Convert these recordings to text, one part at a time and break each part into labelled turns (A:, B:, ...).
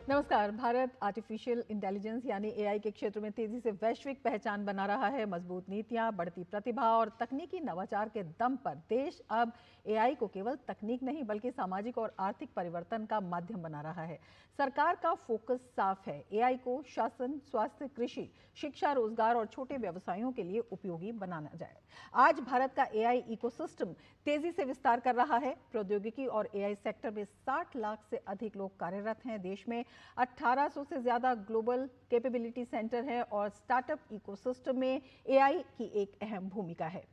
A: नमस्कार। Bharat artificial intelligence यानी AI के क्षेत्र में तेजी से वैश्विक पहचान बना रहा है। मजबूत नीतियां, बढ़ती प्रतिभा और तकनीकी नवाचार के दम पर देश अब एआई को केवल तकनीक नहीं बल्कि सामाजिक और आर्थिक परिवर्तन का माध्यम बना रहा है। सरकार का फोकस साफ है, एआई को शासन, स्वास्थ्य, कृषि, शिक्षा, रोजगार और छोटे व्यवसायों के लिए उपयोगी बनाना जाए। आज भारत का एआई इकोसिस्टम तेजी से विस्तार कर रहा है। प्रौद्योगिकी और एआई सेक्टर में 60 लाख से अधिक लोग कार्यरत हैं। देश में 1800 से ज्यादा ग्लोबल कैपेबिलिटी सेंटर है और स्टार्टअप इकोसिस्टम में एआई की एक अहम भूमिका है।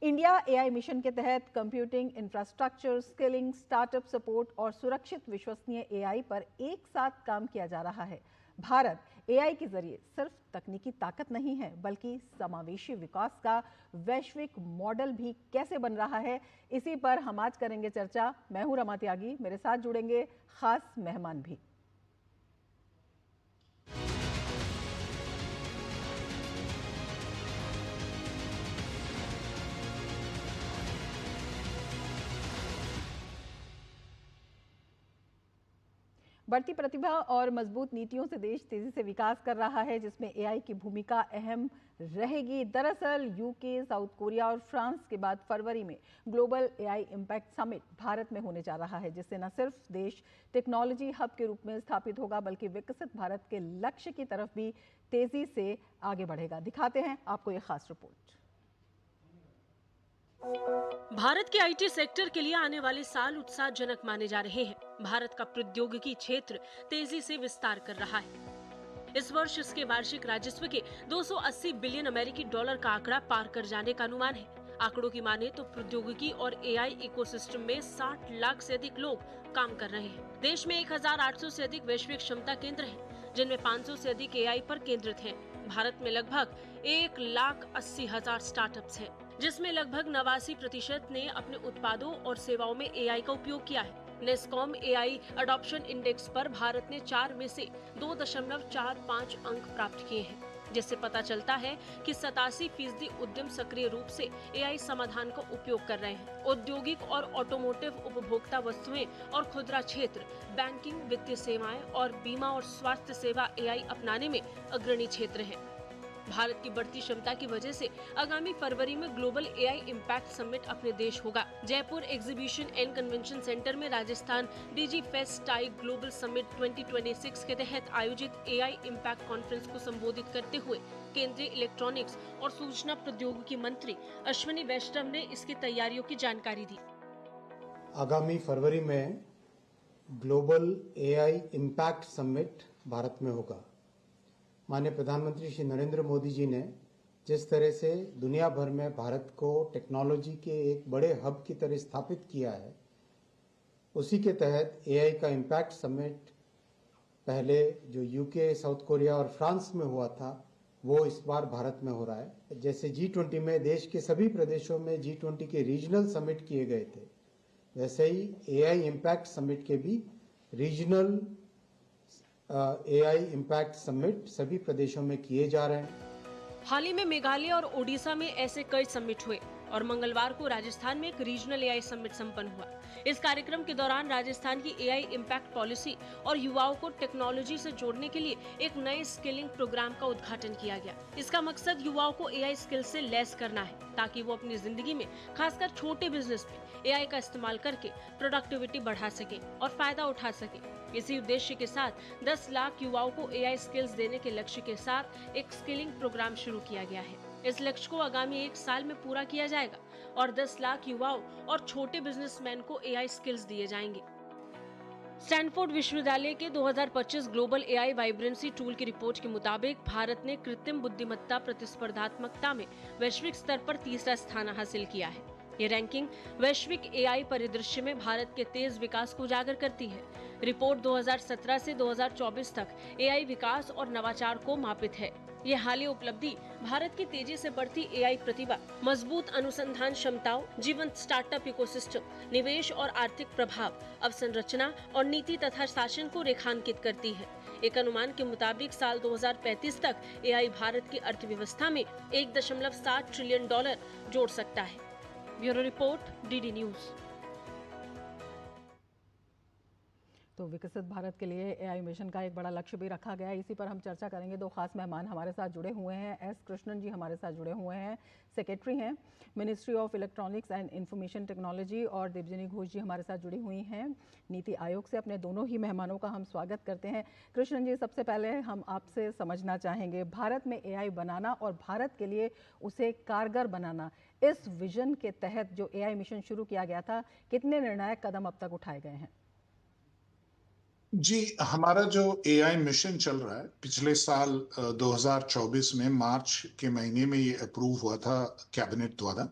A: इंडिया एआई मिशन के तहत computing, infrastructure, skilling, startup support और सुरक्षित विश्वसनीय एआई पर एक साथ काम किया जा रहा है। भारत एआई के जरिए सिर्फ तकनीकी ताकत नहीं है बल्कि समावेशी विकास का वैश्विक मॉडल भी कैसे बन रहा है, इसी पर हम आज करेंगे चर्चा। मैं हूं रमा त्यागी, मेरे साथ जुड़ेंगे खास मेहमान भी। बढ़ती प्रतिभा और मजबूत नीतियों से देश तेजी से विकास कर रहा है, जिसमें एआई की भूमिका अहम रहेगी। दरअसल यूके, साउथ कोरिया और फ्रांस के बाद फरवरी में global AI impact summit Bharat में होने जा रहा है, जिससे न सिर्फ देश टेक्नोलॉजी हब के रूप में स्थापित होगा बल्कि विकसित भारत के लक्ष्य की तरफ भी तेजी से आगे बढ़ेगा। दिखाते हैं आपको ये खास रिपोर्ट।
B: भारत के आईटी सेक्टर के लिए आने वाले साल उत्साहजनक माने जा रहे हैं। भारत का प्रौद्योगिकी क्षेत्र तेजी से विस्तार कर रहा है। इस वर्ष इसके वार्षिक राजस्व के 280 बिलियन अमेरिकी डॉलर का आंकड़ा पार कर जाने का अनुमान है। आंकड़ों की माने तो प्रौद्योगिकी और एआई इकोसिस्टम में 60 लाख से अधिक लोग काम कर रहे हैं। देश में 1800 से अधिक वैश्विक क्षमता केंद्र हैं, जिनमें 500 से अधिक एआई पर केंद्रित हैं। भारत में लगभग 1,80,000 स्टार्टअप्स हैं, जिसमें लगभग 89% ने अपने उत्पादों और सेवाओं में एआई का उपयोग किया है। नेस्कॉम एआई अडॉप्शन इंडेक्स पर भारत ने 4 में से 2.45 अंक प्राप्त किए हैं, जिससे पता चलता है कि 87% उद्यम सक्रिय रूप से एआई समाधान का उपयोग कर रहे हैं। औद्योगिक और ऑटोमोटिव, उपभोक्ता वस्तुएं और खुदरा क्षेत्र, बैंकिंग, वित्तीय सेवाएं और बीमा और स्वास्थ्य सेवा एआई अपनाने में अग्रणी क्षेत्र हैं। भारत की बढ़ती क्षमता की वजह से आगामी फरवरी में ग्लोबल एआई इम्पैक्ट समिट अपने देश होगा। Jaipur exhibition and convention centre में Rajasthan digifest tie global summit 2026 के तहत आयोजित एआई इम्पैक्ट कॉन्फ्रेंस को संबोधित करते हुए केंद्रीय इलेक्ट्रॉनिक्स और सूचना प्रौद्योगिकी मंत्री अश्विनी वैष्णव ने इसकी तैयारियों की जानकारी दी।
C: आगामी फरवरी में global AI impact summit Bharat में होगा। माननीय प्रधानमंत्री श्री नरेंद्र मोदी जी ने जिस तरह से दुनिया भर में भारत को टेक्नोलॉजी के एक बड़े हब की तरह स्थापित किया है, उसी के तहत एआई का इम्पैक्ट समिट पहले जो यूके, साउथ कोरिया और फ्रांस में हुआ था, वो इस बार भारत में हो रहा है। जैसे G20 में देश के सभी प्रदेशों में G20 के रीजनल समिट किए गए थे, वैसे ही एआई इम्पैक्ट समिट के भी रीजनल एआई इम्पैक्ट समिट सभी प्रदेशों में किए जा रहे हैं।
B: हाल ही में मेघालय और ओडिशा में ऐसे कई समिट हुए और मंगलवार को राजस्थान में एक रीजनल एआई समिट संपन्न हुआ। इस कार्यक्रम के दौरान राजस्थान की एआई इम्पैक्ट पॉलिसी और युवाओं को टेक्नोलॉजी से जोड़ने के लिए एक नए स्किलिंग प्रोग्राम का उद्घाटन किया गया। इसका मकसद युवाओं को एआई स्किल से लैस करना है, ताकि वो अपनी जिंदगी में, खासकर छोटे बिजनेस में, एआई का इस्तेमाल करके प्रोडक्टिविटी बढ़ा सके और फायदा उठा सके। इसी उद्देश्य के साथ 10 लाख युवाओं को एआई स्किल्स देने के लक्ष्य के साथ एक स्किलिंग प्रोग्राम शुरू किया गया है। इस लक्ष्य को आगामी 1 साल में पूरा किया जाएगा और 10 लाख युवाओं और छोटे बिजनेसमैन को एआई स्किल्स दिए जाएंगे। स्टैनफोर्ड विश्वविद्यालय के 2025 ग्लोबल एआई वाइब्रेंसी टूल की रिपोर्ट के मुताबिक भारत ने कृत्रिम बुद्धिमत्ता प्रतिस्पर्धात्मकता में वैश्विक स्तर पर 3रा स्थान हासिल किया है। ये रैंकिंग वैश्विक एआई परिदृश्य में भारत के तेज विकास को उजागर करती है। रिपोर्ट 2017 से 2024 तक एआई विकास और नवाचार को मापित है। ये हालिया उपलब्धि भारत की तेजी से बढ़ती एआई प्रतिभा, मजबूत अनुसंधान क्षमताओं, जीवंत स्टार्टअप इकोसिस्टम, निवेश और आर्थिक प्रभाव, अवसंरचना और नीति तथा शासन को रेखांकित करती है। एक अनुमान के मुताबिक साल 2035 तक एआई भारत की अर्थव्यवस्था में 1.7 ट्रिलियन डॉलर जोड़ सकता है। Bureau report, DD news.
A: तो विकसित भारत के लिए एआई मिशन का एक बड़ा लक्ष्य भी रखा गया है। इसी पर हम चर्चा करेंगे। दो खास मेहमान हमारे साथ जुड़े हुए हैं। एस कृष्णन जी हमारे साथ जुड़े हुए हैं, सेक्रेटरी हैं ministry of electronics and information technology, और देवजनी घोष जी हमारे साथ जुड़ी हुई हैं नीति आयोग से। अपने दोनों ही मेहमानों का हम स्वागत करते हैं। कृष्णन जी, सबसे पहले हम आपसे समझना चाहेंगे, भारत में एआई बनाना और भारत के लिए उसे कारगर बनाना, इस विजन के तहत जो एआई मिशन शुरू किया गया था, कितने निर्णायक कदम अब तक उठाए गए हैं?
D: जी, हमारा जो एआई मिशन चल रहा है, पिछले साल 2024 में मार्च के महीने में ये अप्रूव हुआ था कैबिनेट द्वारा।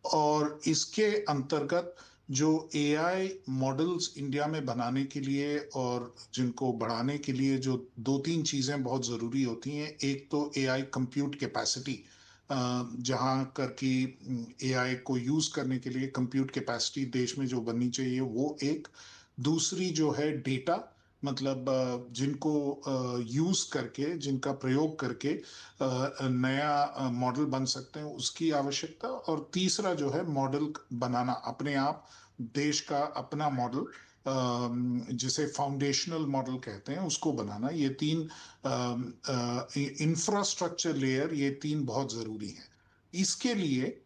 D: और इसके अंतर्गत जो एआई मॉडल्स इंडिया में बनाने के लिए और जिनको बढ़ाने के लिए जो दो तीन चीजें बहुत जरूरी होती हैं, एक तो एआई कंप्यूट कैपेसिटी, जहां कर की एआई को यूज करने के लिए कंप्यूट कैपेसिटी देश में जो बननी चाहिए वो एक। दूसरी जो है डेटा, मतलब जिनको यूज करके, जिनका प्रयोग करके नया मॉडल बन सकते हैं, उसकी आवश्यकता। और तीसरा जो है मॉडल बनाना, अपने आप देश का अपना मॉडल, जिसे फाउंडेशनल मॉडल कहते हैं, उसको बनाना। ये तीन इंफ्रास्ट्रक्चर लेयर, ये तीन बहुत जरूरी है। इसके लिए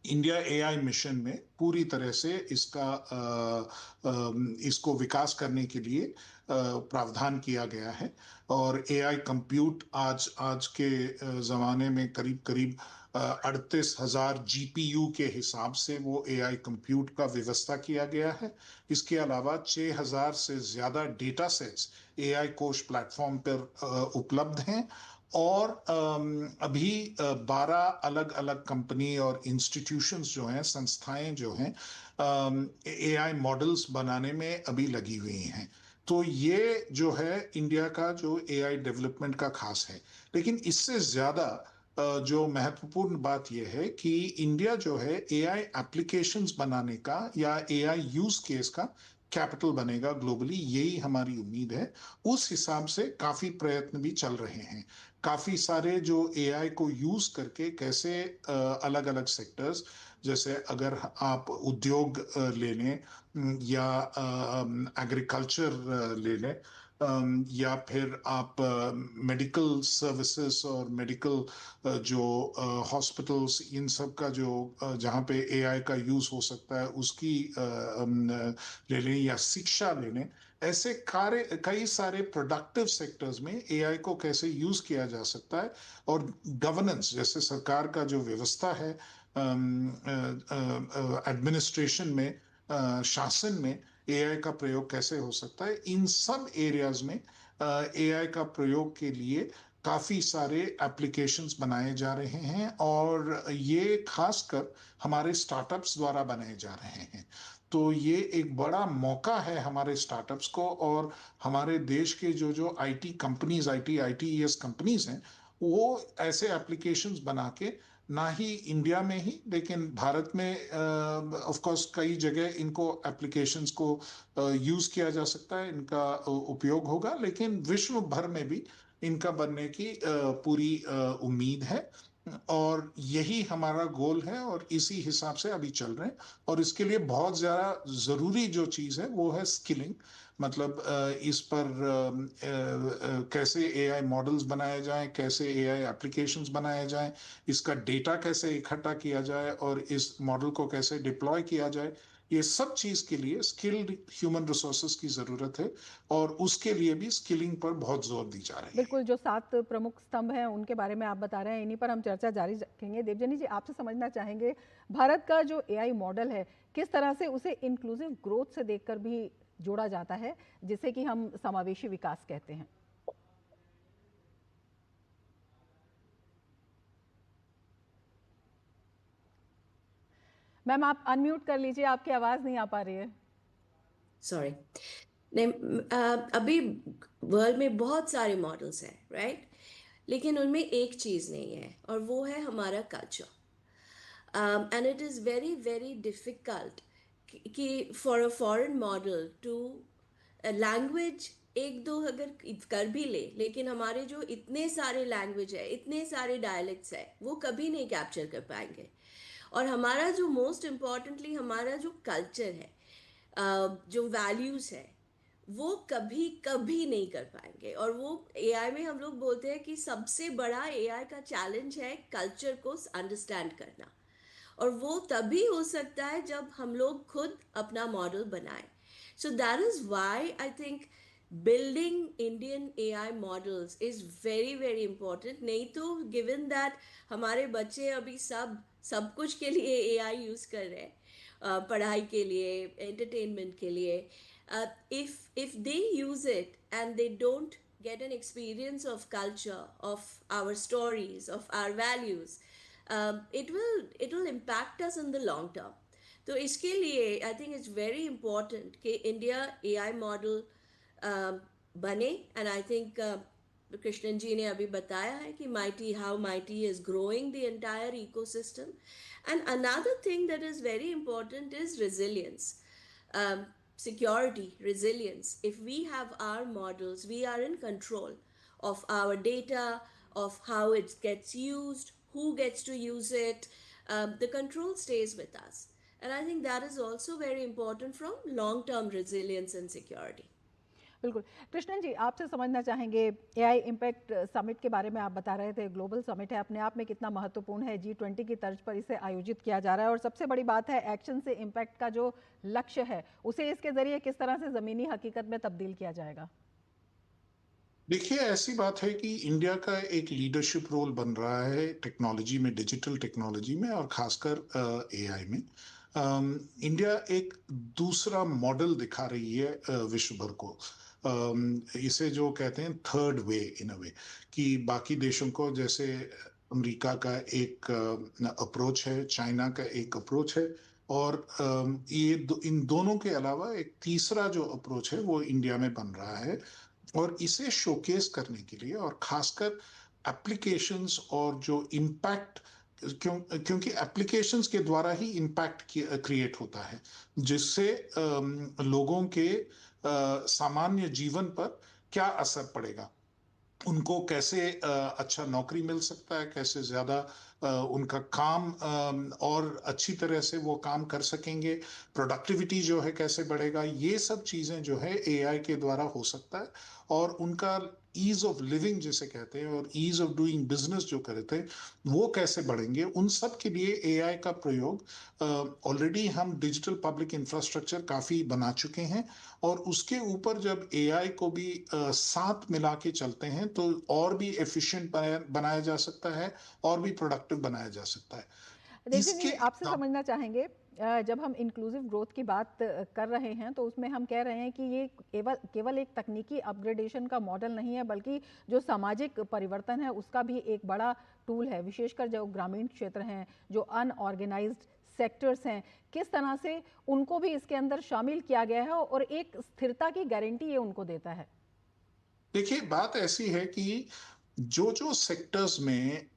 D: इंडिया एआई मिशन में पूरी तरह से इसको विकास करने के लिए प्रावधान किया गया है। और एआई कंप्यूट आज के जमाने में करीब करीब 38,000 जीपीयू के हिसाब से वो एआई कंप्यूट का व्यवस्था किया गया है। इसके अलावा 6,000 से ज्यादा डेटा सेट्स एआई कोश प्लेटफॉर्म पर उपलब्ध हैं। और अभी 12 अलग अलग कंपनी और इंस्टीट्यूशंस जो हैं, संस्थाएं जो हैं, एआई मॉडल्स बनाने में अभी लगी हुई हैं। तो ये जो है इंडिया का जो एआई डेवलपमेंट का खास है। लेकिन इससे ज्यादा जो महत्वपूर्ण बात यह है कि इंडिया जो है एआई एप्लीकेशंस बनाने का या एआई यूज केस का कैपिटल बनेगा ग्लोबली, यही हमारी उम्मीद है। उस हिसाब से काफी प्रयत्न भी चल रहे हैं। काफी सारे जो एआई को यूज करके कैसे अलग अलग सेक्टर्स, जैसे अगर आप उद्योग ले लें, या एग्रीकल्चर ले लें, या फिर आप मेडिकल सर्विसेज और मेडिकल जो हॉस्पिटल्स, इन सब का जो जहाँ पे एआई का यूज हो सकता है उसकी ले लें, या शिक्षा ले लें। ऐसे कई सारे प्रोडक्टिव सेक्टर्स में एआई को कैसे यूज किया जा सकता है। और गवर्नेंस, जैसे सरकार का जो व्यवस्था है एडमिनिस्ट्रेशन में, शासन में एआई का प्रयोग कैसे हो सकता है, इन सब एरियाज में एआई का प्रयोग के लिए काफी सारे एप्लीकेशंस बनाए जा रहे हैं। और ये खासकर हमारे स्टार्टअप्स द्वारा बनाए जा रहे हैं। तो ये एक बड़ा मौका है हमारे स्टार्टअप्स को। और हमारे देश के जो जो आईटी कंपनीज, आईटीईएस कंपनीज हैं, वो ऐसे एप्लीकेशंस बना के, ना ही इंडिया में ही लेकिन भारत में ऑफ कोर्स कई जगह इनको एप्लीकेशंस को यूज किया जा सकता है, इनका उपयोग होगा। लेकिन विश्व भर में भी इनका बनने की पूरी उम्मीद है। और यही हमारा गोल है और इसी हिसाब से अभी चल रहे हैं। और इसके लिए बहुत ज्यादा जरूरी जो चीज है वो है स्किलिंग। मतलब इस पर कैसे एआई मॉडल्स बनाए जाएं, कैसे एआई एप्लीकेशंस बनाए जाएं, इसका डेटा कैसे इकट्ठा किया जाए और इस मॉडल को कैसे डिप्लॉय किया जाए, ये सब चीज के लिए स्किल्ड ह्यूमन रिसोर्सेज की जरूरत है। और उसके लिए भी स्किलिंग पर बहुत जोर दी जा रही है।
A: बिल्कुल, जो 7 प्रमुख स्तंभ हैं उनके बारे में आप बता रहे हैं, इन्हीं पर हम चर्चा जारी रखेंगे। देवजनी जी, आपसे समझना चाहेंगे, भारत का जो एआई मॉडल है, किस तरह से उसे इंक्लूसिव ग्रोथ से देखकर भी जोड़ा जाता है, जिसे कि हम समावेशी विकास कहते हैं? मैम, आप अनम्यूट कर लीजिए, आपकी आवाज नहीं आ पा रही है।
E: सॉरी। नहीं, अभी वर्ल्ड में बहुत सारे मॉडल्स हैं, राइट? लेकिन उनमें एक चीज़ नहीं है, और वो है हमारा culture. And it is very very difficult कि for a foreign model to language एक दो अगर कर भी ले, लेकिन हमारे जो इतने सारे लैंग्वेज है, इतने सारे डायलेक्ट्स है, वो कभी नहीं कैप्चर कर पाएंगे। और हमारा जो मोस्ट इम्पॉर्टेंटली हमारा जो कल्चर है, जो वैल्यूज़ है, वो कभी कभी नहीं कर पाएंगे। और वो एआई में हम लोग बोलते हैं कि सबसे बड़ा एआई का चैलेंज है कल्चर को अंडरस्टैंड करना। और वो तभी हो सकता है जब हम लोग खुद अपना मॉडल बनाएं। So that is why I think building Indian AI models is very very important. नहीं तो गिवन दैट हमारे बच्चे अभी सब कुछ के लिए एआई यूज कर रहे हैं, पढ़ाई के लिए, एंटरटेनमेंट के लिए, if they use it and they don't get an experience of culture, of our stories, of our values, it will impact us in the long term. तो इसके लिए I think it's very important कि India AI model बने। And I think Krishnan जी ने अभी बताया है कि mighty how mighty is growing the entire ecosystem. And another thing that is very important is resilience, security, resilience. If we have our models, we are in control of our data, of how it gets used, who gets to use it. The control stays with us. And I think that is also very important from long-term resilience and security.
A: बिल्कुल। कृष्णन जी, आपसे समझना चाहेंगे, AI impact summit के बारे में आप बता रहे थे, ग्लोबल समिट है, अपने आप में कितना महत्वपूर्ण है, G20 की तर्ज पर इसे आयोजित किया जा रहा है और सबसे बड़ी बात है एक्शन से इम्पैक्ट का जो लक्ष्य है उसे इसके जरिए किस तरह से ज़मीनी हकीकत में तब्दील किया जाएगा?
D: देखिए, ऐसी बात है कि इंडिया का एक लीडरशिप रोल बन रहा है टेक्नोलॉजी में, डिजिटल टेक्नोलॉजी में और खासकर एआई में। इंडिया एक दूसरा मॉडल दिखा रही है विश्व भर को। इसे जो कहते हैं थर्ड वे इन अ वे, कि बाकी देशों को, जैसे अमेरिका का एक अप्रोच है, चाइना का एक अप्रोच है, और इन दोनों के अलावा एक तीसरा जो अप्रोच है वो इंडिया में बन रहा है। और इसे शोकेस करने के लिए, और खासकर एप्लीकेशंस और जो इम्पैक्ट, क्योंकि एप्लीकेशंस के द्वारा ही इम्पैक्ट क्रिएट होता है, जिससे लोगों के सामान्य जीवन पर क्या असर पड़ेगा, उनको कैसे अच्छा नौकरी मिल सकता है, कैसे ज्यादा उनका काम और अच्छी तरह से वो काम कर सकेंगे, प्रोडक्टिविटी जो है कैसे बढ़ेगा, ये सब चीजें जो है एआई के द्वारा हो सकता है। और उनका ईज ऑफ लिविंग जिसे कहते हैं और ईज ऑफ डूइंग बिजनेस जो करते हैं वो कैसे बढ़ेंगे, उन सब के लिए एआई का प्रयोग ऑलरेडी हम डिजिटल पब्लिक इंफ्रास्ट्रक्चर काफी बना चुके हैं। और उसके ऊपर जब एआई को भी साथ मिला के चलते हैं तो और भी एफिशिएंट बनाया जा सकता है और भी प्रोडक्टिव बनाया जा सकता है।
A: देखिए जी,
D: इसके
A: आपसे समझना चाहेंगे, जब हम इंक्लूसिव ग्रोथ की बात कर रहे हैं तो उसमें हम कह रहे हैं कि ये केवल एक तकनीकी अपग्रेडेशन का मॉडल नहीं है, बल्कि जो सामाजिक परिवर्तन है उसका भी एक बड़ा टूल है, विशेषकर जो ग्रामीण क्षेत्र हैं, जो अनऑर्गेनाइज्ड सेक्टर्स हैं, किस तरह से उनको भी इसके अंदर शामिल किया गया है और एक स्थिरता की गारंटी ये उनको देता है।
D: देखिए, बात ऐसी है कि जो सेक्टर्स में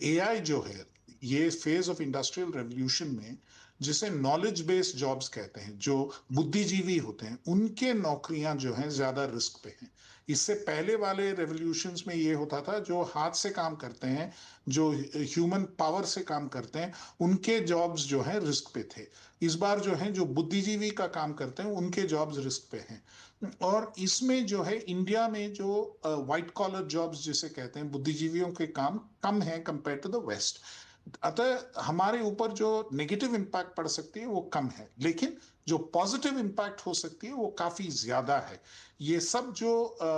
D: एआई जो है, ये फेज ऑफ इंडस्ट्रियल रेवोल्यूशन में जिसे नॉलेज बेस्ड जॉब्स कहते हैं, जो बुद्धिजीवी होते हैं, उनके नौकरियां जो हैं ज्यादा रिस्क पे हैं। इससे पहले वाले रेवोल्यूशंस में ये होता था जो हाथ से काम करते हैं, जो ह्यूमन पावर से काम करते हैं, उनके जॉब्स जो हैं रिस्क पे थे। इस बार जो है जो बुद्धिजीवी का काम करते हैं उनके जॉब्स रिस्क पे हैं। और इसमें जो है इंडिया में जो व्हाइट कॉलर जॉब्स जिसे कहते हैं, बुद्धिजीवियों के काम कम है कंपेयर टू द वेस्ट। अतः हमारे ऊपर जो नेगेटिव इंपैक्ट पड़ सकती है वो कम है, लेकिन जो पॉजिटिव इंपैक्ट हो सकती है वो काफी ज्यादा है। ये सब जो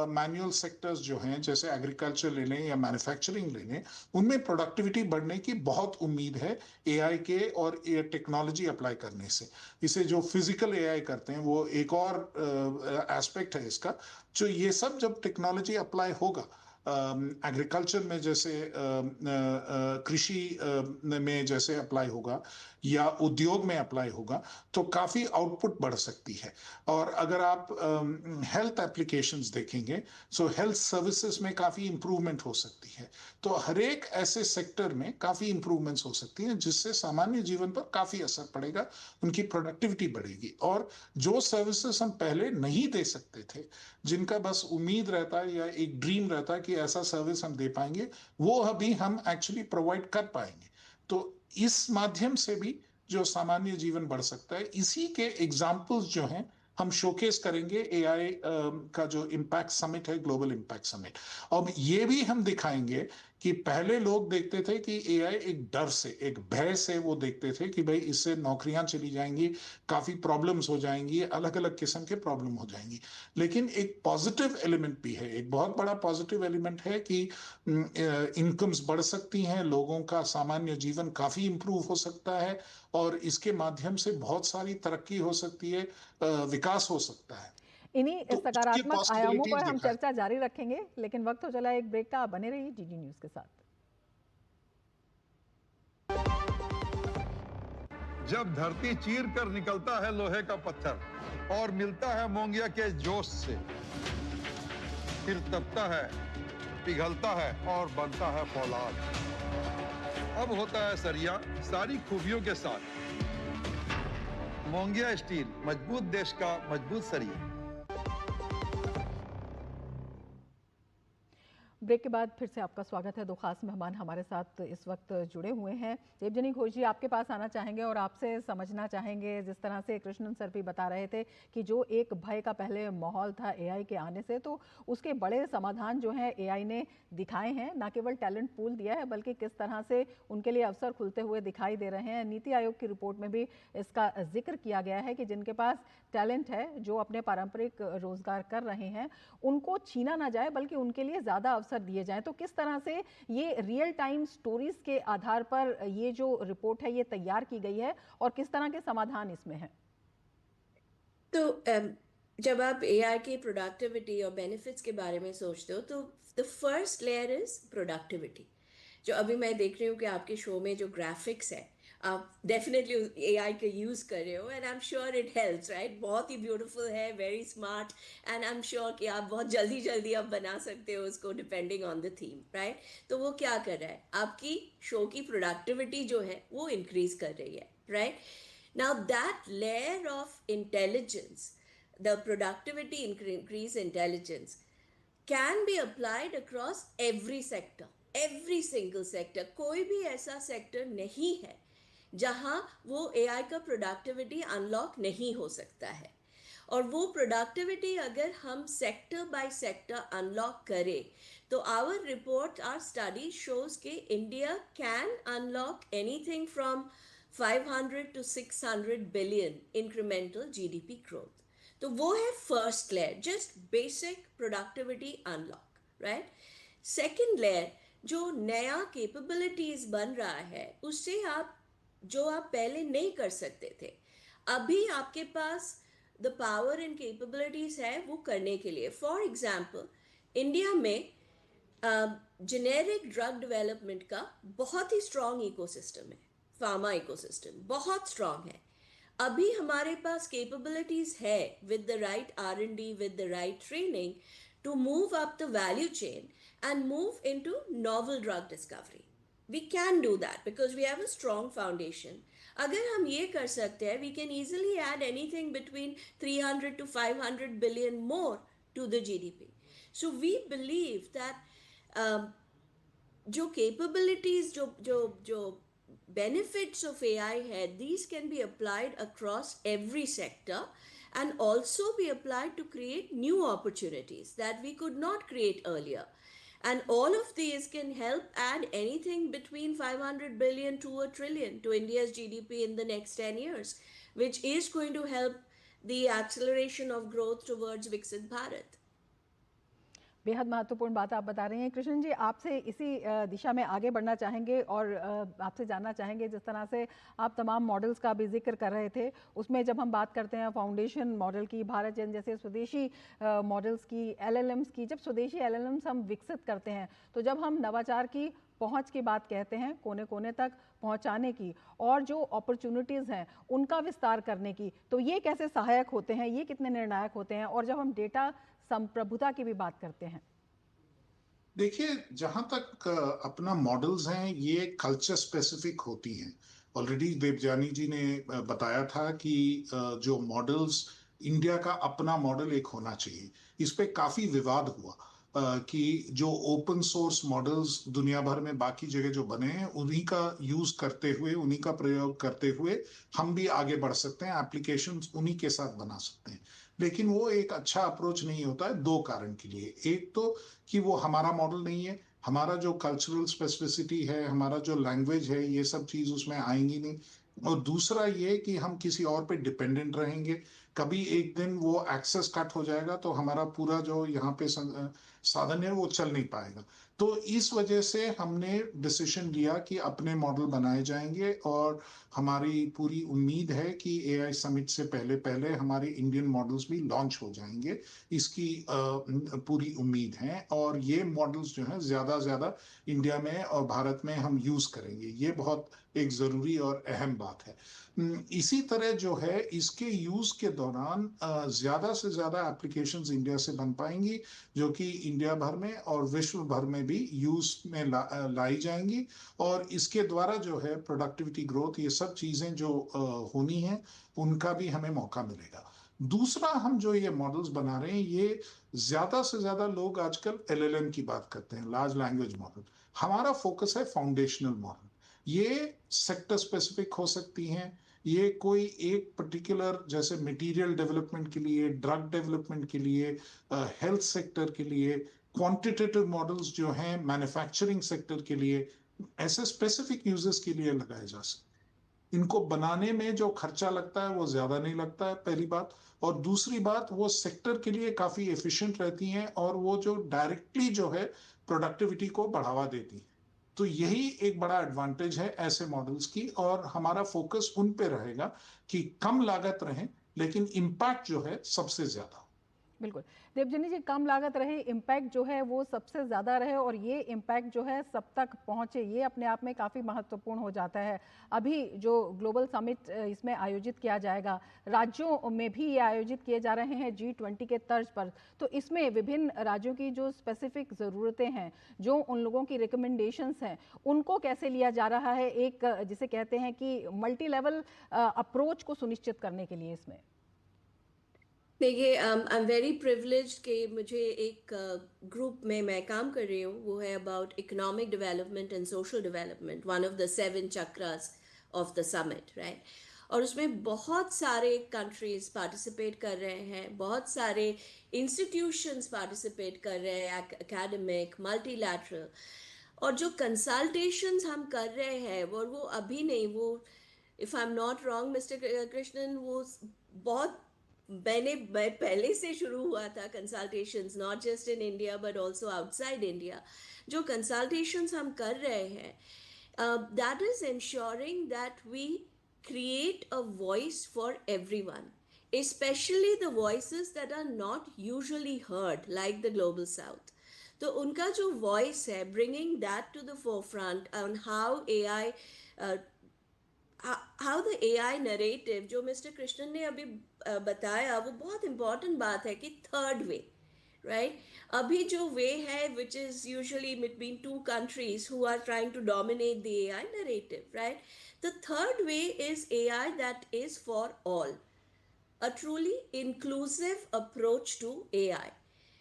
D: मैनुअल सेक्टर्स जो हैं, जैसे एग्रीकल्चर ले लें या मैन्युफैक्चरिंग ले लें, उनमें प्रोडक्टिविटी बढ़ने की बहुत उम्मीद है एआई के और टेक्नोलॉजी अप्लाई करने से। इसे जो फिजिकल एआई करते हैं वो एक और एस्पेक्ट है इसका। जो ये सब जब टेक्नोलॉजी अप्लाई होगा एग्रीकल्चर में, जैसे कृषि में जैसे अप्लाई होगा या उद्योग में अप्लाई होगा, तो काफी आउटपुट बढ़ सकती है। और अगर आप हेल्थ एप्लीकेशंस देखेंगे, सो हेल्थ सर्विसेज में काफी इंप्रूवमेंट हो सकती है। तो हर एक ऐसे सेक्टर में काफी इंप्रूवमेंट्स हो सकती हैं जिससे सामान्य जीवन पर काफी असर पड़ेगा, उनकी प्रोडक्टिविटी बढ़ेगी। और जो सर्विसेज हम पहले नहीं दे सकते थे, जिनका बस उम्मीद रहता है या एक ड्रीम रहता है कि ऐसा सर्विस हम दे पाएंगे, वो अभी हम एक्चुअली प्रोवाइड कर पाएंगे। तो इस माध्यम से भी जो सामान्य जीवन बढ़ सकता है, इसी के एग्जाम्पल्स जो हैं हम शोकेस करेंगे एआई का जो इम्पैक्ट समिट है, ग्लोबल इम्पैक्ट समिट। और ये भी हम दिखाएंगे कि पहले लोग देखते थे कि एआई एक डर से, एक भय से वो देखते थे कि भाई इससे नौकरियां चली जाएंगी, काफी प्रॉब्लम्स हो जाएंगी, अलग अलग किस्म के प्रॉब्लम हो जाएंगी। लेकिन एक पॉजिटिव एलिमेंट भी है, एक बहुत बड़ा पॉजिटिव एलिमेंट है कि इनकम्स बढ़ सकती हैं, लोगों का सामान्य जीवन काफी इंप्रूव हो सकता है, और इसके माध्यम से बहुत सारी तरक्की हो सकती है, विकास हो सकता है।
A: इन्हीं
D: तो उसकी
A: सकारात्मक आयामों
D: पॉसिबिलिटीज
A: पर हम
D: दिखाई।
A: चर्चा जारी रखेंगे, लेकिन वक्त हो चला एक ब्रेक का। आप बने रहिए डीडी न्यूज के साथ।
F: जब धरती चीर कर निकलता है लोहे का पत्थर और मिलता है मोंगिया के जोश से, फिर तपता है, पिघलता है और बनता है फौलाद। अब होता है सरिया सारी खूबियों के साथ। मोंगिया स्टील, मजबूत देश का मजबूत सरिया।
A: ब्रेक के बाद फिर से आपका स्वागत है। दो खास मेहमान हमारे साथ इस वक्त जुड़े हुए हैं। देवजनी घोष जी, आपके पास आना चाहेंगे और आपसे समझना चाहेंगे, जिस तरह से कृष्णन सर भी बता रहे थे कि जो एक भय का पहले माहौल था एआई के आने से, तो उसके बड़े समाधान जो हैं एआई ने दिखाए हैं। ना केवल टैलेंट पूल दिया है, बल्कि किस तरह से उनके लिए अवसर खुलते हुए दिखाई दे रहे हैं। नीति आयोग की रिपोर्ट में भी इसका जिक्र किया गया है कि जिनके पास टैलेंट है, जो अपने पारंपरिक रोजगार कर रहे हैं, उनको छीना ना जाए, बल्कि उनके लिए ज़्यादा अवसर दिए जाएं। तो किस तरह से ये रियल टाइम स्टोरीज के आधार पर ये जो रिपोर्ट है ये तैयार की गई है, और किस तरह के समाधान इसमें हैं?
E: तो जब आप एआई की प्रोडक्टिविटी और बेनिफिट्स के बारे में सोचते हो, तो the first layer is productivity. जो अभी मैं देख रही हूँ कि आपके शो में जो ग्राफिक्स है, आप डेफिनेटली एआई का यूज़ कर रहे हो, and I am sure it helps, right? बहुत ही ब्यूटीफुल है, very smart, and I am sure कि आप बहुत जल्दी जल्दी आप बना सकते हो उसको depending on the theme, right? तो वो क्या कर रहा है, आपकी शो की प्रोडक्टिविटी जो है वो इंक्रीज कर रही है, right? Now that layer of intelligence, the productivity increase intelligence can be applied across every sector, every single sector. कोई भी ऐसा सेक्टर नहीं है जहां वो AI का प्रोडक्टिविटी अनलॉक नहीं हो सकता है। और वो प्रोडक्टिविटी अगर हम सेक्टर बाय सेक्टर अनलॉक करें, तो our report, our study shows कि India can unlock anything from 500 to 600 billion incremental GDP growth. तो वो है first layer, just basic productivity unlock, right? Second layer, जो नया कैपेबिलिटीज बन रहा है, उससे आप जो आप पहले नहीं कर सकते थे, अभी आपके पास द पावर एंड कैपेबिलिटीज है वो करने के लिए। फॉर एग्जाम्पल, इंडिया में जेनेरिक ड्रग डेवलपमेंट का बहुत ही स्ट्रॉन्ग इकोसिस्टम है, फार्मा इकोसिस्टम बहुत स्ट्रॉन्ग है। अभी हमारे पास कैपेबिलिटीज है with the right R&D, with the right training, to move up the value chain and move into novel drug discovery. We can do that because we have a strong foundation. अगर हम ये कर सकते हैं, we can easily add anything between 300 to 500 billion more to the GDP. So we believe that जो capabilities, जो benefits of AI है, these can be applied across every sector and also be applied to create new opportunities that we could not create earlier. And all of these can help add anything between 500 billion to a trillion to India's GDP in the next 10 years, which is going to help the acceleration of growth towards Viksit Bharat.
A: बेहद महत्वपूर्ण बात आप बता रहे हैं। कृष्णन जी, आपसे इसी दिशा में आगे बढ़ना चाहेंगे और आपसे जानना चाहेंगे, जिस तरह से आप तमाम मॉडल्स का भी जिक्र कर रहे थे, उसमें जब हम बात करते हैं फाउंडेशन मॉडल की, भारत जन जैसे स्वदेशी मॉडल्स की, LLMs की, जब स्वदेशी LLMs हम विकसित करते हैं, तो जब हम नवाचार की पहुंच की बात कहते हैं, कोने कोने तक पहुंचाने की, और जो अपॉर्चुनिटीज़ हैं उनका विस्तार करने की, तो ये कैसे सहायक होते हैं, ये कितने निर्णायक होते हैं? और जब हम डेटा संप्रभुता की भी बात करते हैं,
D: देखिए, जहां तक अपना मॉडल्स हैं, ये कल्चर स्पेसिफिक होती हैं। ऑलरेडी देवजानी जी ने बताया था कि जो मॉडल्स, इंडिया का अपना मॉडल एक होना चाहिए। इस पे काफी विवाद हुआ कि जो ओपन सोर्स मॉडल्स दुनिया भर में बाकी जगह जो बने हैं, उन्हीं का यूज करते हुए, उन्हीं का प्रयोग करते हुए हम भी आगे बढ़ सकते हैं, एप्लीकेशंस उन्हीं के साथ बना सकते हैं। लेकिन वो एक अच्छा अप्रोच नहीं होता है दो कारण के लिए। एक तो कि वो हमारा मॉडल नहीं है, हमारा जो कल्चरल स्पेसिफिसिटी है, हमारा जो लैंग्वेज है, ये सब चीज उसमें आएंगी नहीं। और दूसरा ये कि हम किसी और पे डिपेंडेंट रहेंगे, कभी एक दिन वो एक्सेस कट हो जाएगा तो हमारा पूरा जो यहाँ पे साधन है वो चल नहीं पाएगा। तो इस वजह से हमने डिसीजन लिया कि अपने मॉडल बनाए जाएंगे, और हमारी पूरी उम्मीद है कि एआई समिट से पहले पहले हमारे इंडियन मॉडल्स भी लॉन्च हो जाएंगे, इसकी पूरी उम्मीद है। और ये मॉडल्स जो हैं ज्यादा ज्यादा इंडिया में और भारत में हम यूज करेंगे, ये बहुत एक जरूरी और अहम बात है। इसी तरह जो है इसके यूज के दौरान ज्यादा से ज्यादा एप्लीकेशंस इंडिया से बन पाएंगी, जो कि इंडिया भर में और विश्व भर में भी यूज में लाई जाएंगी। और इसके द्वारा जो है प्रोडक्टिविटी ग्रोथ, ये सब चीजें जो होनी है, उनका भी हमें मौका मिलेगा। दूसरा, हम जो ये मॉडल्स बना रहे हैं, ये ज्यादा से ज्यादा लोग आजकल एलएलएम की बात करते हैं, लार्ज लैंग्वेज मॉडल। हमारा फोकस है फाउंडेशनल मॉडल। ये सेक्टर स्पेसिफिक हो सकती हैं, ये कोई एक पर्टिकुलर जैसे मटेरियल डेवलपमेंट के लिए, ड्रग डेवलपमेंट के लिए, हेल्थ सेक्टर के लिए, क्वांटिटेटिव मॉडल्स जो हैं मैन्युफैक्चरिंग सेक्टर के लिए, ऐसे स्पेसिफिक यूजेस के लिए लगाए जा सकते। इनको बनाने में जो खर्चा लगता है वो ज्यादा नहीं लगता है, पहली बात। और दूसरी बात, वो सेक्टर के लिए काफी एफिशिएंट रहती हैं, और वो जो डायरेक्टली जो है प्रोडक्टिविटी को बढ़ावा देती हैं। तो यही एक बड़ा एडवांटेज है ऐसे मॉडल्स की, और हमारा फोकस उन पे रहेगा कि कम लागत रहे लेकिन इम्पैक्ट जो है सबसे ज्यादा।
A: बिल्कुल देवजनी जी, कम लागत रहे, इम्पैक्ट जो है वो सबसे ज़्यादा रहे, और ये इम्पैक्ट जो है सब तक पहुँचे, ये अपने आप में काफ़ी महत्वपूर्ण हो जाता है। अभी जो ग्लोबल समिट इसमें आयोजित किया जाएगा, राज्यों में भी ये आयोजित किए जा रहे हैं G20 के तर्ज पर, तो इसमें विभिन्न राज्यों की जो स्पेसिफिक ज़रूरतें हैं, जो उन लोगों की रिकमेंडेशंस हैं, उनको कैसे लिया जा रहा है एक जिसे कहते हैं कि मल्टी लेवल अप्रोच को सुनिश्चित करने के लिए इसमें?
E: देखिए, आई एम वेरी प्रिविलेज्ड कि मुझे एक ग्रुप में मैं काम कर रही हूँ, वो है about economic development and social development, one of the 7 chakras of the summit, right. और उसमें बहुत सारे कंट्रीज पार्टिसिपेट कर रहे हैं, बहुत सारे इंस्टीट्यूशंस पार्टिसिपेट कर रहे हैं, एकेडमिक, मल्टीलैटरल। और जो कंसल्टेशंस हम कर रहे हैं वो अभी नहीं, वो if I am not wrong mister Krishnan, वो बहुत मैं पहले से शुरू हुआ था consultations, not just in India but also outside India. जो कंसल्टेशंस हम कर रहे हैं, that is ensuring that we create a voice for everyone, especially the voices that are not usually heard, like the global south. तो उनका जो voice है, bringing that to the forefront on how AI how the AI narrative जो mister Krishnan ने अभी बताया, वो बहुत important बात है कि third way, right? अभी जो way है which is usually between two countries who are trying to dominate the AI narrative, right? The third way is AI that is for all, a truly inclusive approach to AI,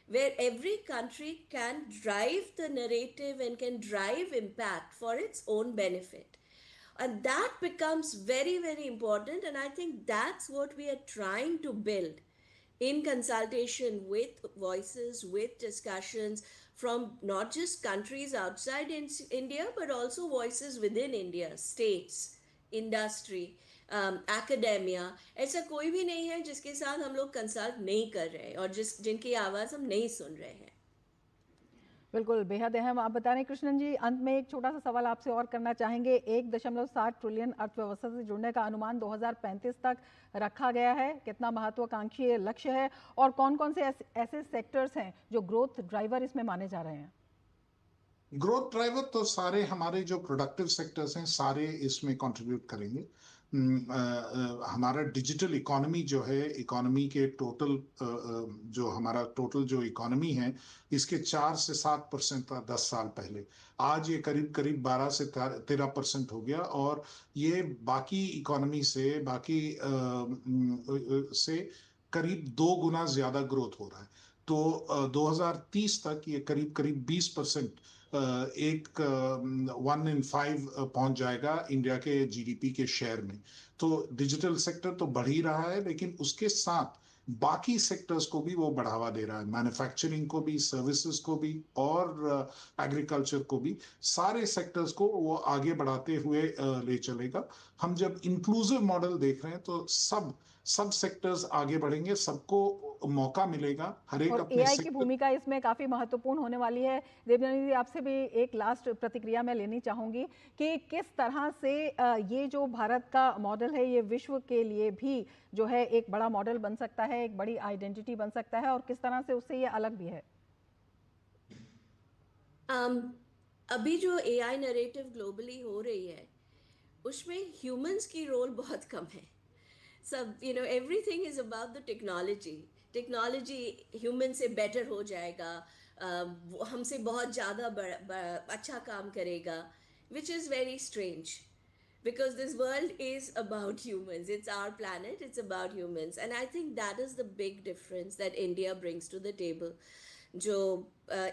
E: where every country can drive the narrative and can drive impact for its own benefit. And that becomes very, very important. And I think that's what we are trying to build in consultation with voices, with discussions from not just countries outside India, but also voices within India, states, industry, academia. ऐसा कोई भी नहीं है जिसके साथ हम लोग consult नहीं कर रहे हैं और जिनकी आवाज़ हम नहीं सुन रहे हैं।
A: बिल्कुल, बेहद अहम आप बता रहे हैं कृष्णन जी। अंत में एक छोटा सा सवाल आपसे और करना चाहेंगे। 1.7 ट्रिलियन अर्थव्यवस्था से जुड़ने का अनुमान 2035 तक रखा गया है। कितना महत्वाकांक्षी लक्ष्य है, और कौन कौन से ऐसे सेक्टर्स हैं जो ग्रोथ ड्राइवर इसमें माने जा रहे हैं?
D: ग्रोथ ड्राइवर तो सारे हमारे जो प्रोडक्टिव सेक्टर्स हैं सारे इसमें कंट्रीब्यूट करेंगे। हमारा डिजिटल इकोनॉमी जो है, इकोनॉमी के टोटल जो हमारा टोटल जो इकोनॉमी है, इसके 4 से 7% था 10 साल पहले। आज ये करीब करीब 12 से 13% हो गया, और ये बाकी इकोनॉमी से, बाकी से करीब 2 गुना ज्यादा ग्रोथ हो रहा है। तो 2030 तक ये करीब करीब 20%, एक 1 in 5 पहुंच जाएगा इंडिया के जीडीपी के शेयर में। तो डिजिटल सेक्टर तो बढ़ ही रहा है, लेकिन उसके साथ बाकी सेक्टर्स को भी वो बढ़ावा दे रहा है, मैन्युफैक्चरिंग को भी, सर्विसेज को भी और एग्रीकल्चर को भी। सारे सेक्टर्स को वो आगे बढ़ाते हुए ले चलेगा। हम जब इंक्लूसिव मॉडल देख रहे हैं तो सब सेक्टर्स आगे बढ़ेंगे, सबको मौका मिलेगा, हर एक
A: और
D: अपने
A: एआई की
D: सेक्टर।
A: भूमिका इसमें काफी महत्वपूर्ण होने वाली है। देवयानी जी, आपसे भी एक लास्ट प्रतिक्रिया मैं लेनी चाहूंगी कि किस तरह से ये जो भारत का मॉडल है ये विश्व के लिए भी जो है एक बड़ा मॉडल बन सकता है, एक बड़ी आइडेंटिटी बन सकता है, और किस तरह से उससे ये अलग भी है।
E: अभी जो एआई नरेटिव ग्लोबली हो रही है उसमें ह्यूमंस की रोल बहुत कम है। सब everything is about the technology human से बेटर हो जाएगा, वो हमसे बहुत ज़्यादा अच्छा काम करेगा, which is very strange because this world is about humans. It's our planet, it's about humans, and I think that is the big difference that India brings to the table. Jo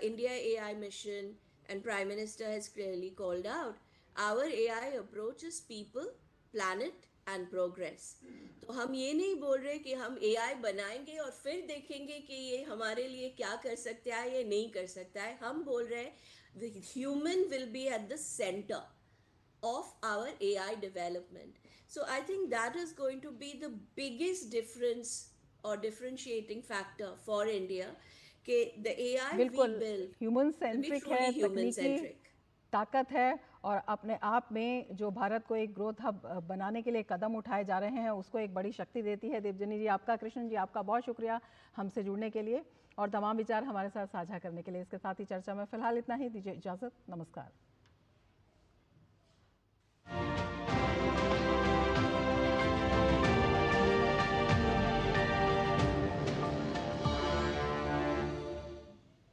E: India AI mission and Prime Minister has clearly called out, our AI approach is people, planet and progress. तो हम ये नहीं बोल रहे कि हम AI बनाएंगे और फिर देखेंगे कि ये हमारे लिए क्या कर सकता है या नहीं कर सकता है। हम बोल रहे हैं the human will be at the center of our AI development. So I think that is going to be the biggest difference or differentiating factor for India, कि the AI we
A: बिल्कुल
E: build
A: human
E: will be
A: centric
E: truly
A: है,
E: human
A: तकनीकी
E: centric.
A: ताकत है, और अपने आप में जो भारत को एक ग्रोथ हब बनाने के लिए कदम उठाए जा रहे हैं उसको एक बड़ी शक्ति देती है। देवजनी जी आपका, कृष्ण जी आपका बहुत शुक्रिया हमसे जुड़ने के लिए और तमाम विचार हमारे साथ साझा करने के लिए। इसके साथ ही चर्चा में फिलहाल इतना ही, दीजिए इजाज़त, नमस्कार।